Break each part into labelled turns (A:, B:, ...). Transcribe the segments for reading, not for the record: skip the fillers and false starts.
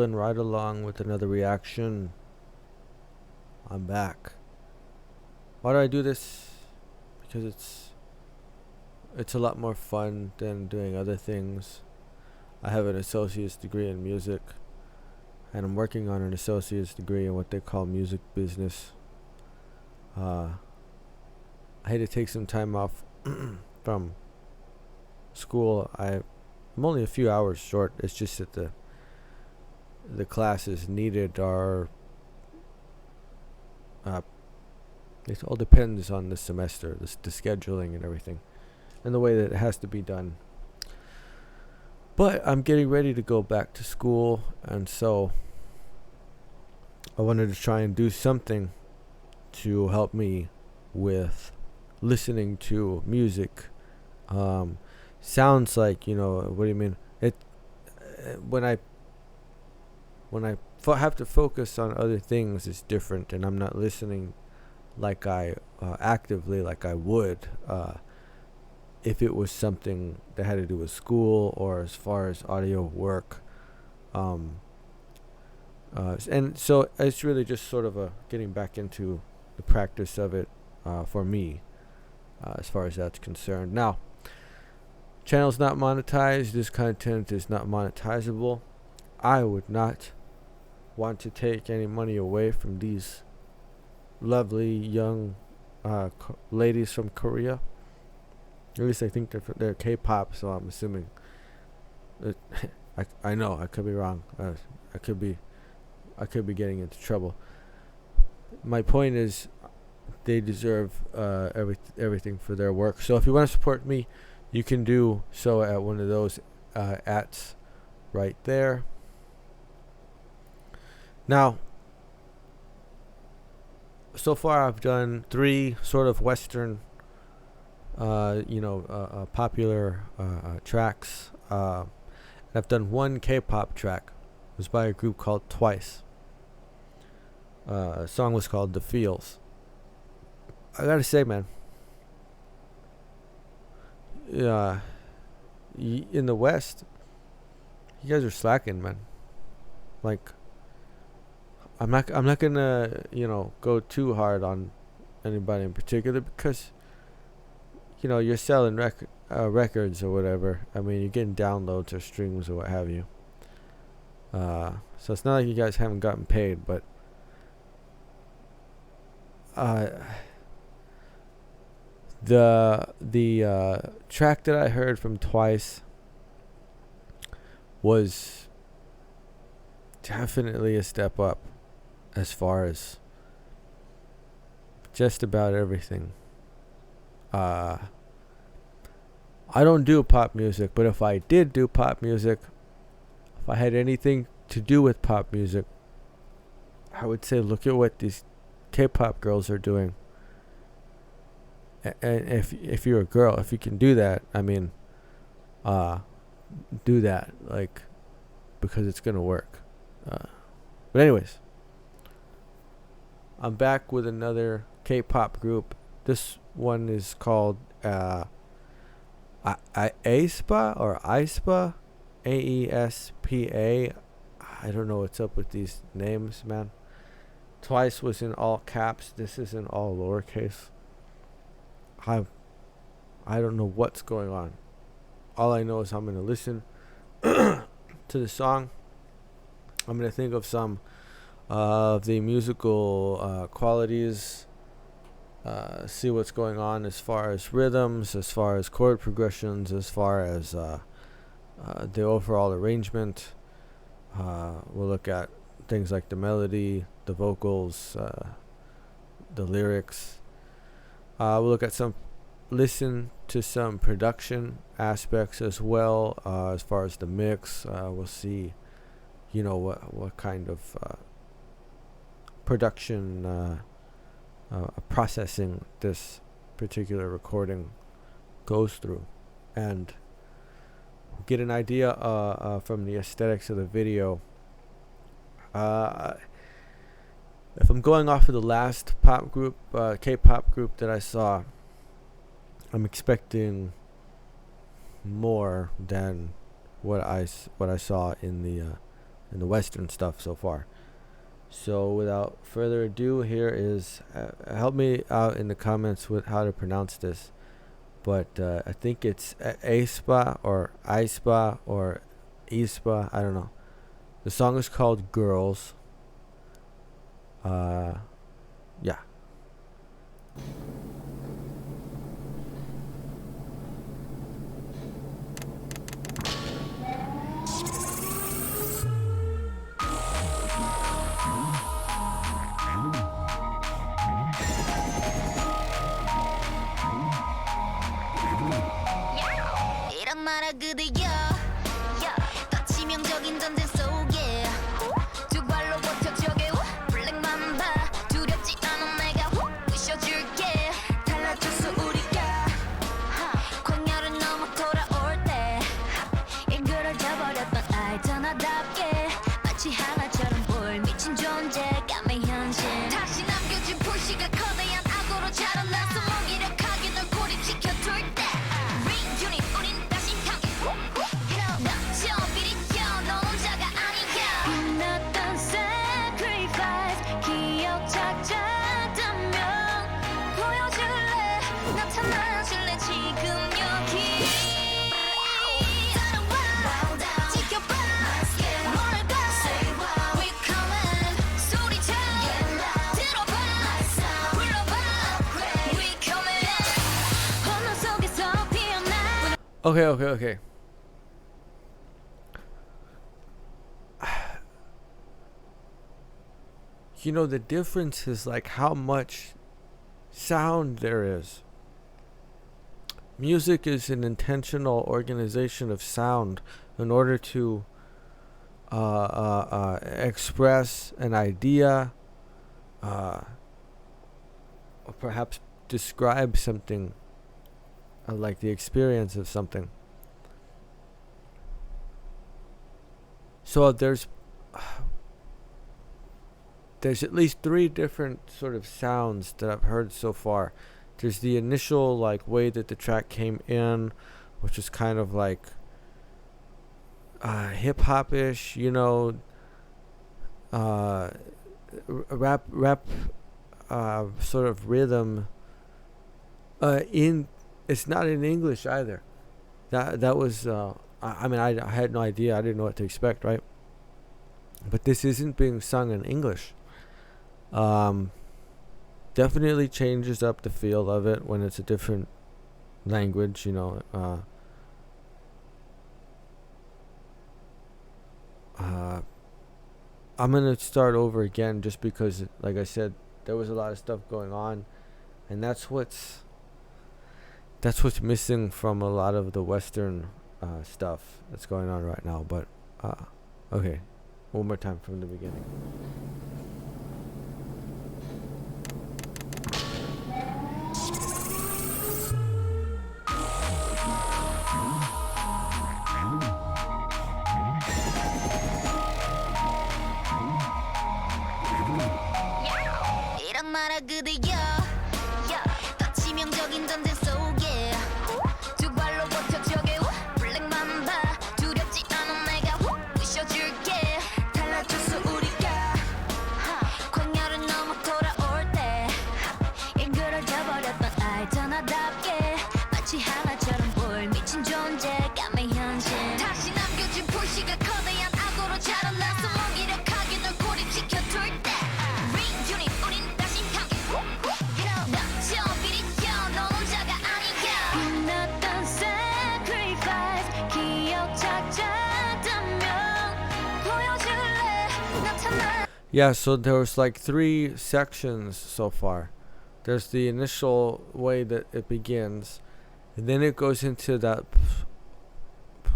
A: rolling right along with another reaction. I'm back. Why do I do this? Because it's a lot more fun than doing other things. I have an associate's degree in music, and I'm working on an associate's degree in what they call music business. I had to take some time off from school. I'm only a few hours short. It's just that the classes needed are it all depends on the semester, the scheduling and everything, and the way that it has to be done. But I'm getting ready to go back to school, and so I wanted to try and do something to help me with listening to music. Sounds like, what do you mean? When I have to focus on other things, it's different, and I'm not listening like I actively like I would if it was something that had to do with school or as far as audio work. And so it's really just sort of getting back into the practice of it for me, as far as that's concerned. Now, channel's not monetized. This content is not monetizable. I would not want to take any money away from these lovely young ladies from Korea. At least I think they're K-pop, so I'm assuming. I know I could be wrong. I could be getting into trouble. My point is, they deserve everything for their work. So if you want to support me, you can do so at one of those ats right there. Now, so far I've done 3 sort of Western, popular tracks. And I've done 1 K-pop track. It was by a group called Twice. The song was called The Feels. I gotta say, man, in the West, you guys are slacking, man. Like, I'm not gonna go too hard on anybody in particular, because you're selling records or whatever. I mean, you're getting downloads or streams or what have you. So it's not like you guys haven't gotten paid, but the track that I heard from Twice was definitely a step up as far as just about everything. I don't do pop music, but if I did do pop music, if I had anything to do with pop music, I would say look at what these K-pop girls are doing. And if you're a girl, if you can do that, I mean, do that, like, because it's gonna work. But anyways, I'm back with another K-pop group. This one is called Aespa or Aespa, Aespa. I don't know what's up with these names, man. Twice was in all caps. This is in all lowercase. I don't know what's going on. All I know is I'm gonna listen to the song. I'm gonna think of some of the musical qualities. See what's going on as far as rhythms, as far as chord progressions, as far as the overall arrangement. We'll look at things like the melody, the vocals, the lyrics. We'll look at listen to some production aspects as well, as far as the mix. We'll see, what kind of production processing this particular recording goes through, and get an idea from the aesthetics of the video. If I'm going off of the last pop group, K-pop group that I saw, I'm expecting more than what I saw in the and the Western stuff so far. So without further ado, here is help me out in the comments with how to pronounce this. But I think it's Aespa or Aespa or Aespa. I don't know. The song is called Girls. Yeah.
B: 이런 말아 그대여 더 치명적인 전쟁 속에 두 발로 버텨줘게 블랙 맘바 두렵지 않은 내가 부셔줄게 달라졌어 우리가 광야를 넘어 돌아올 때 일그러져 버렸던 알잖아답게 마치 하나처럼 보일 미친 존재감의 현실 다시 남겨진 불씨가 거대한 악으로 자라나서 무기력하게 널 고립시켜둘 때 Reunit 우린 다시 함께 넘쳐 비리켜 넌 혼자가 아니야 빛났던 sacrifice 기억 찾았다면 보여줄래 나타나줄래 지금 여기 따라와 지켜봐 뭘 봐 We coming 소리쳐 들어봐 불러봐 We coming 혼돈 속에서 피어나
A: Okay. You know, the difference is like how much sound there is. Music is an intentional organization of sound in order to express an idea, or perhaps describe something, like the experience of something. So there's at least 3 different sort of sounds that I've heard so far. There's the initial like way that the track came in, which is kind of like hip hop-ish, you know, rap sort of rhythm. It's not in English either. That was I mean I had no idea. I didn't know what to expect, right? But this isn't being sung in English. Definitely changes up the feel of it when it's a different language, you know. I'm gonna start over again just because, like I said, there was a lot of stuff going on, and that's what's missing from a lot of the Western stuff that's going on right now. But okay, one more time from the beginning.
B: 이런 말아 그대여 더 치명적인 전쟁 속에 두 발로 버텨줘게 블랙 맘바 두렵지 않은 내가 부셔줄게 달라졌어 우리가 광야를 넘어 돌아올 때 일그러져 버렸던 알잖아답게 마치 하나처럼 보일 미친 존재감의 현실 다시 남겨진 불씨가 거대한 악으로 자라나서 무기력하게 널 고립시켜둘 때 Reunit 우린 다시 함께 넘쳐 비리켜 넌 혼자가 아니야 빛났던 sacrifice 기억 찾았다면 보여줄래 나타나
A: Yeah, so there was like 3 sections so far. There's the initial way that it begins, and then it goes into that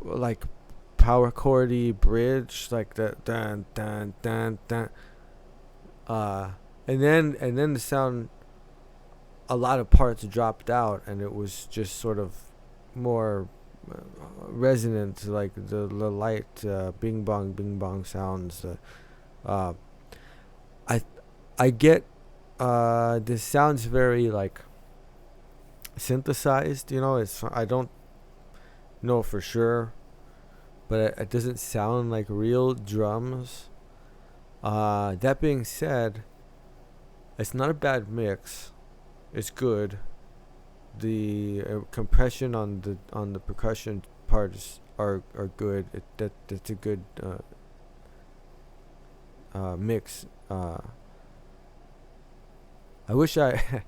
A: like power chordy bridge, like that dun dun dun dun. And then the sound, a lot of parts dropped out, and it was just sort of more resonant, like the light bing bong sounds. I get this sounds very like synthesized, you know. I don't know for sure, but it doesn't sound like real drums. That being said, it's not a bad mix. It's good. The compression on the percussion parts are good. That's a good mix. I wish I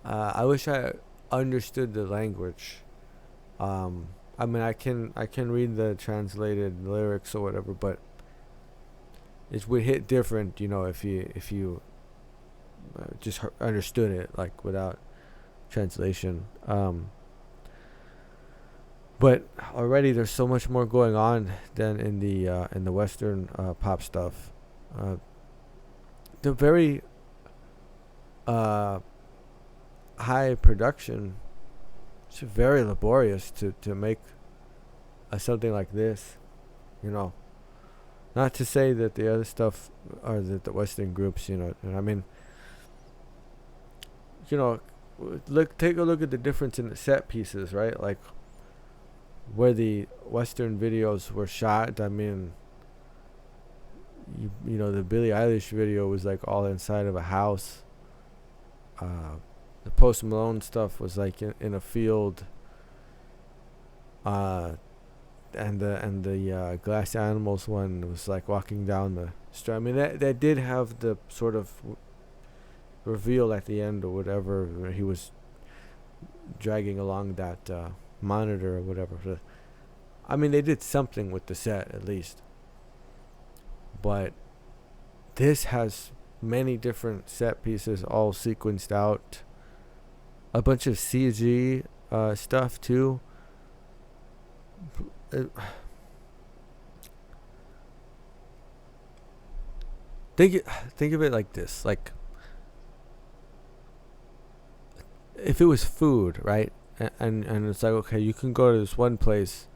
A: I wish I understood the language. I mean, I can read the translated lyrics or whatever, but it would hit different, if you just understood it, like, without translation. But already there's so much more going on than in the Western pop stuff. The very high production. It's very laborious to make something like this, Not to say that the other stuff, or that the Western groups, I mean, take a look at the difference in the set pieces, right? Like, where the Western videos were shot. I mean, the Billie Eilish video was like all inside of a house. The Post Malone stuff was like in a field. And the Glass Animals one was like walking down the street. I mean, that did have the sort of reveal at the end or whatever, where he was dragging along that monitor or whatever. I mean, they did something with the set at least. But this has many different set pieces all sequenced out. A bunch of CG stuff too. Think of it like this. Like, if it was food, right? And it's like, okay, you can go to this one place,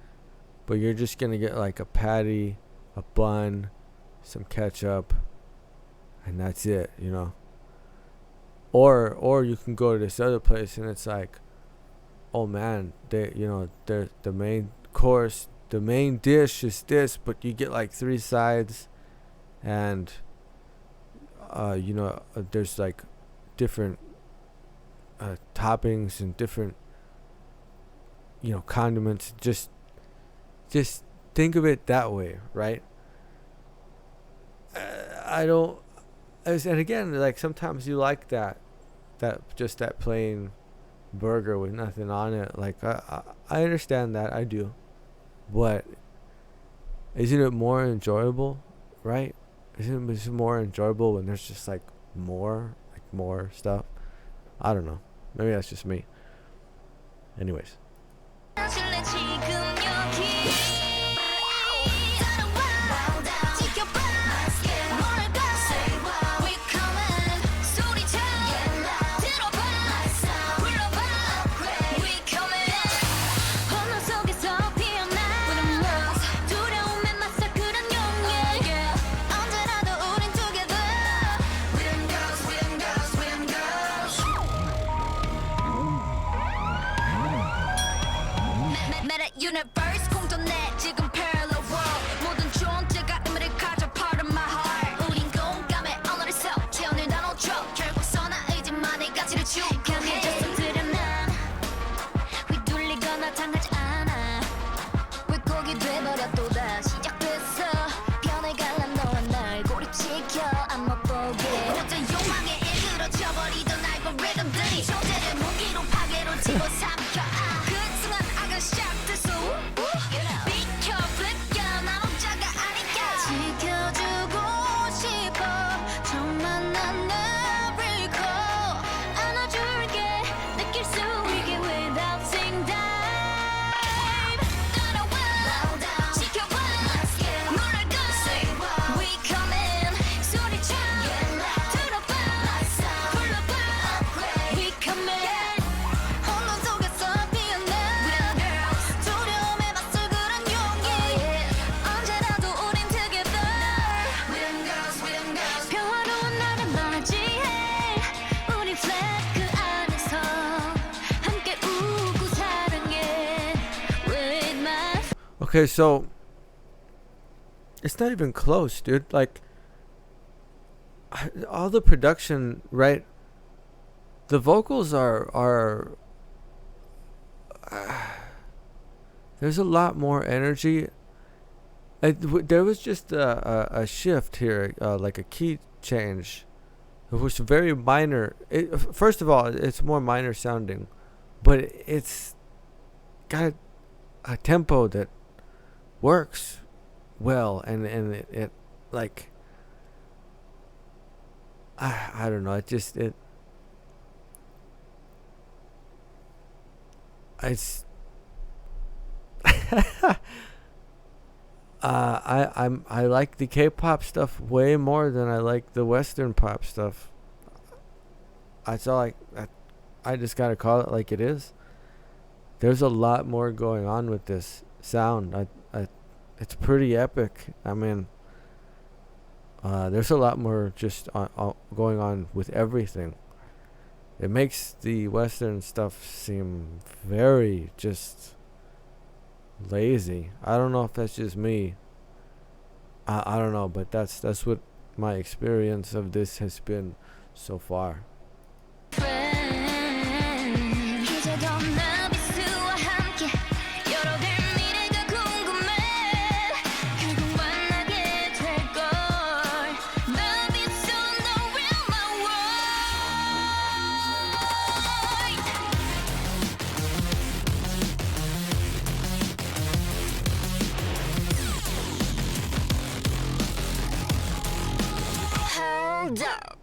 A: but you're just gonna get like a patty, a bun, some ketchup, and that's it, Or you can go to this other place and it's like, oh man, they're the main course, the main dish is this, but you get like 3 sides, and there's like different toppings and different condiments. Just think of it that way, right? And again, like, sometimes you like that just that plain burger with nothing on it. Like, I understand that, I do, but isn't it more enjoyable, right? Isn't it more enjoyable when there's just like more stuff? I don't know. Maybe that's just me. Anyways.
B: Universe 공존해 지금 parallel world 모든 존재가 의미를 가져 part of my heart 우린 공감해 언어를 써 태어날 나눠줘 결국서 나 의지만의 가치를 추구해 드러난 휘둘리거나 당하지 않아 왜곡이 돼버려 또다 시작됐어 변해갈란 너와 날 고립시켜 안 멋보게 어제 욕망에 일그러져버리던 알고리즘들이 존재를 무기로 파괴로 집어삼켜 그 순간 악은 시작됐어 비켜 flip 난 혼자가 아니까 지켜주고 싶어 정말 난 never call 안아줄게 느낄 수 있게 without saying dive 따라와 지켜봐 노래가 we coming 소리쳐 들어봐 불러봐 we coming 혼돈 속에서 피어나 두려움에 맞설 그런 용기 언제라도 우린 together 평화로운 날을 맞이해 우리 flag 그 안에서 함께 웃고 사랑해 with my
A: Okay, so It's not even close, dude. Like all the production, right? The vocals are there's a lot more energy. There was just a shift here, like a key change. It was very minor. First of all, it's more minor sounding, but it's got a tempo that works well, and it like I don't know. It just it's I like the K-pop stuff way more than I like the Western pop stuff. That's all I just gotta call it like it is. There's a lot more going on with this sound. It's pretty epic. I mean, there's a lot more just going on with everything. It makes the Western stuff seem very just lazy. I don't know if that's just me. I don't know, but that's what my experience of this has been so far.
B: Hold up.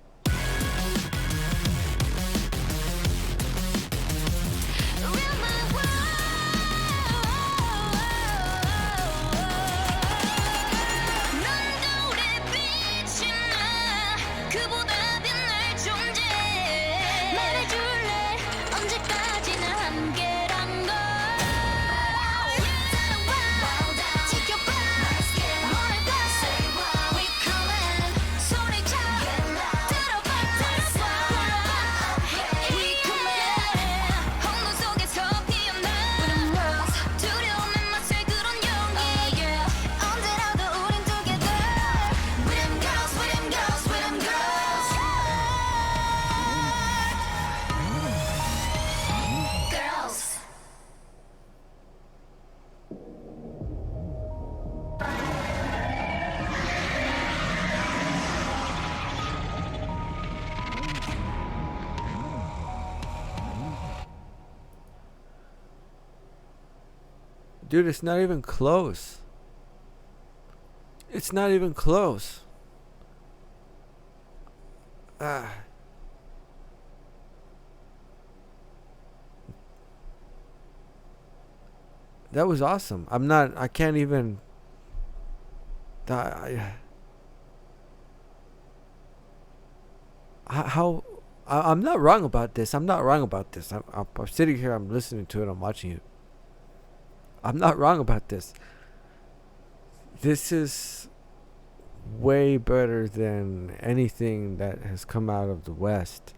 A: Dude, it's not even close. It's not even close. Ah. That was awesome. I can't even. I'm not wrong about this. I'm not wrong about this. I'm sitting here, I'm listening to it, I'm watching it. I'm not wrong about this. This is way better than anything that has come out of the West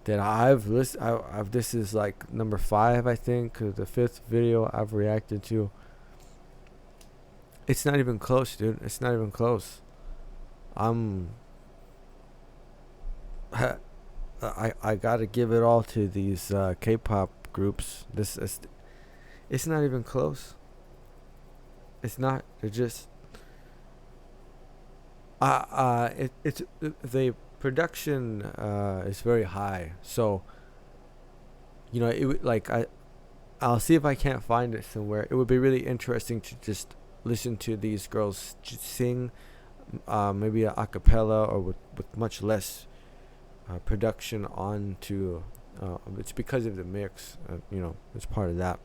A: that I've listened. This is like number 5, I think, the 5th video I've reacted to. It's not even close, dude. It's not even close. I gotta give it all to these K-pop groups. It's not even close. It's not. They're just. It's the production is very high. So. You know, it would like I'll see if I can't find it somewhere. It would be really interesting to just listen to these girls sing, maybe a cappella or with much less production onto. It's because of the mix. You know, it's part of that.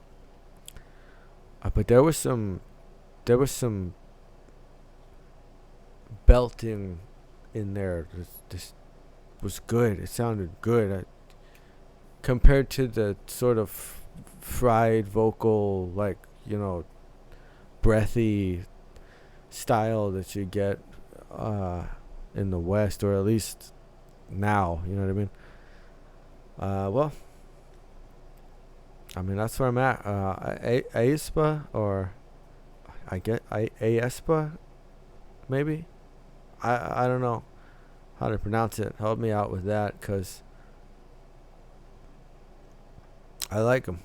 A: But there was some belting in there. This was good. It sounded good. Compared to the sort of fried vocal, like, you know, breathy style that you get in the West, or at least now, you know what I mean? Well, I mean, that's where I'm at. Aespa, or I get Aespa, maybe. I don't know how to pronounce it. Help me out with that, cause I like him.